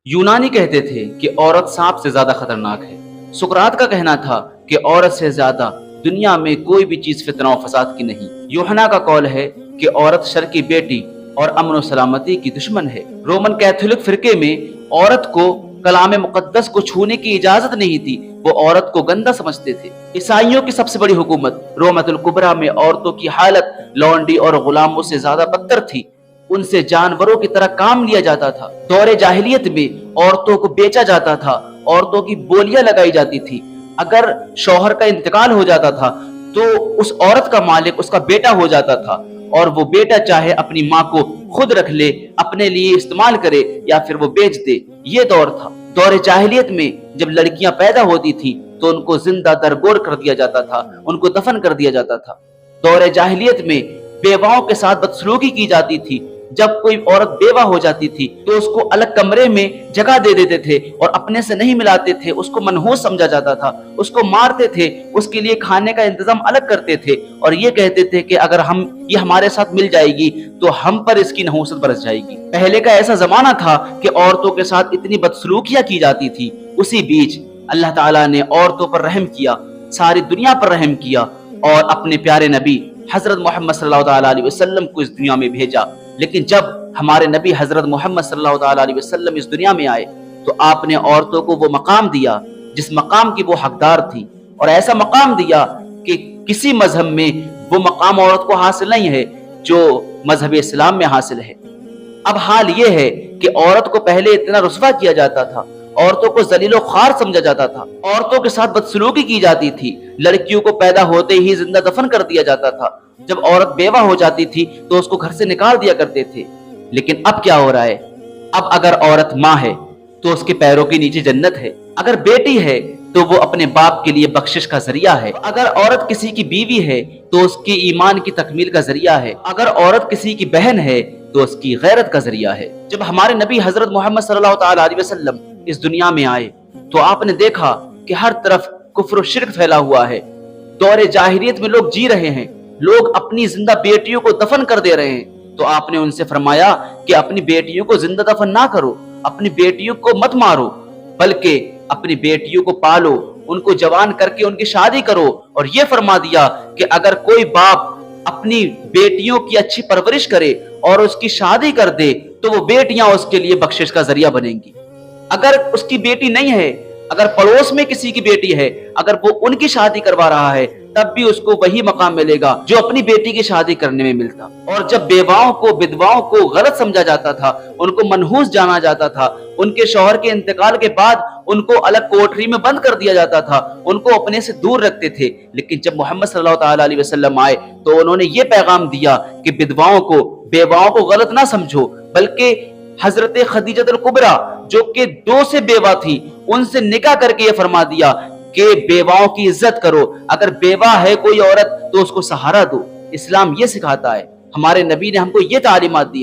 यूनानी कहते थे कि औरत सांप से ज्यादा खतरनाक है। सुकरात का कहना था कि औरत से ज्यादा दुनिया में कोई भी चीज फितना और फसाद की नहीं। यूहन्ना का कौल है कि औरत शर की बेटी और अमन और सलामती की दुश्मन है। रोमन कैथोलिक फिरके में औरत को कलाम मुकद्दस को छूने की इजाजत नहीं थी, वो औरत को गंदा समझते थे। ईसाइयों की सबसे बड़ी हुकूमत रोमतुल कुबरा में औरतों की हालत लौंडी और गुलामों से ज्यादा बदतर थी। उनसे जानवरों की तरह काम लिया जाता था। दौरे जाहिलियत में औरतों को बेचा जाता था, औरतों की बोलियां लगाई जाती थी। अगर शौहर का इंतकाल हो जाता था तो उस औरत का मालिक उसका बेटा हो जाता था, और वो बेटा चाहे अपनी माँ को खुद रख ले, अपने लिए इस्तेमाल करे या फिर वो बेच दे। ये दौर था। दौरे जाहिलियत में जब लड़कियां पैदा होती थी तो उनको जिंदा दरगोर कर दिया जाता था, उनको दफन कर दिया जाता था। दौरे जाहिलियत में बेवाओं के साथ बदसलूकी की जाती थी। जब कोई औरत बेवा हो जाती थी तो उसको अलग कमरे में जगह दे देते थे और अपने से नहीं मिलाते थे, उसको मनहूस समझा जाता था, उसको मारते थे, उसके लिए खाने का इंतजाम अलग करते थे और ये कहते थे कि अगर ये हमारे साथ मिल जाएगी तो हम पर इसकी नहूसत बरस जाएगी। पहले का ऐसा जमाना था कि औरतों के साथ इतनी बदसलूकियां की जाती थी। उसी बीच अल्लाह ताला ने औरतों पर रहम किया, सारी दुनिया पर रहम किया और अपने प्यारे नबी हजरत मोहम्मद सल्लल्लाहु अलैहि वसल्लम को इस दुनिया में भेजा। लेकिन जब हमारे नबी हजरत मोहम्मद सल्लल्लाहु अलैहि वसल्लम इस दुनिया में आए तो आपने औरतों को वो मकाम दिया जिस मकाम की वो हकदार थी, और ऐसा मकाम दिया कि किसी मजहब में वो मकाम औरत को हासिल नहीं है जो मजहब इस्लाम में हासिल है। अब हाल ये है कि औरत को पहले इतना रुस्वा किया जाता था, औरतों को जलीलो ख्वार समझा जाता था, औरतों के साथ बदसलूकी की जाती थी, लड़कियों को पैदा होते ही जिंदा दफन कर दिया जाता था। जब औरत बेवा हो जाती थी तो उसको घर से निकाल दिया करते थे। लेकिन अब क्या हो रहा है? अब अगर औरत माँ है तो उसके पैरों के नीचे जन्नत है, अगर बेटी है तो वो अपने बाप के लिए बख्शिश का जरिया है, अगर औरत किसी की बीवी है तो उसकी ईमान की तकमील का जरिया है, अगर औरत किसी की बहन है तो उसकी गैरत का जरिया है। जब हमारे नबी हजरत मोहम्मद सल्लल्लाहु अलैहि वसल्लम इस दुनिया में आए तो आपने देखा कि हर तरफ कुफ्र और शिर्क फैला हुआ है। दौरे जाहिलियत में लोग जी रहे हैं, लोग अपनी जिंदा बेटियों को दफन कर दे रहे हैं। तो आपने उनसे फरमाया कि अपनी बेटियों को जिंदा दफन ना करो, अपनी बेटियों को मत मारो, बल्कि अपनी बेटियों को पालो, उनको जवान करके उनकी शादी करो। और ये फरमा दिया कि अगर कोई बाप अपनी बेटियों की अच्छी परवरिश करे और उसकी शादी कर दे तो वो बेटियां उसके लिए बख्शिश का जरिया बनेंगी। अगर उसकी बेटी नहीं है, अगर पड़ोस में किसी की बेटी है, अगर वो उनकी शादी करवा रहा है तब भी उसको वही मकाम मिलेगा जो अपनी बेटी की शादी करने में मिलता। और जब बेवाओं को विधवाओं को गलत समझा जाता था, उनको मनहूस जाना जाता था, उनके शौहर के इंतकाल के बाद उनको अलग कोठरी में बंद कर दिया जाता था, उनको अपने से दूर रखते थे। लेकिन जब मोहम्मद सल्लल्लाहु अलैहि वसल्लम आए तो उन्होंने ये पैगाम दिया कि विधवाओं को बेवाओं को गलत ना समझो, बल्कि हजरत खदीजतुल कुबरा जो कि 2 से बेवा थी उनसे निकाह करके ये फरमा दिया कि बेवाओं की इज्जत करो, अगर बेवा है कोई औरत तो उसको सहारा दो। इस्लाम ये सिखाता है, हमारे नबी ने हमको ये तालीमात दी।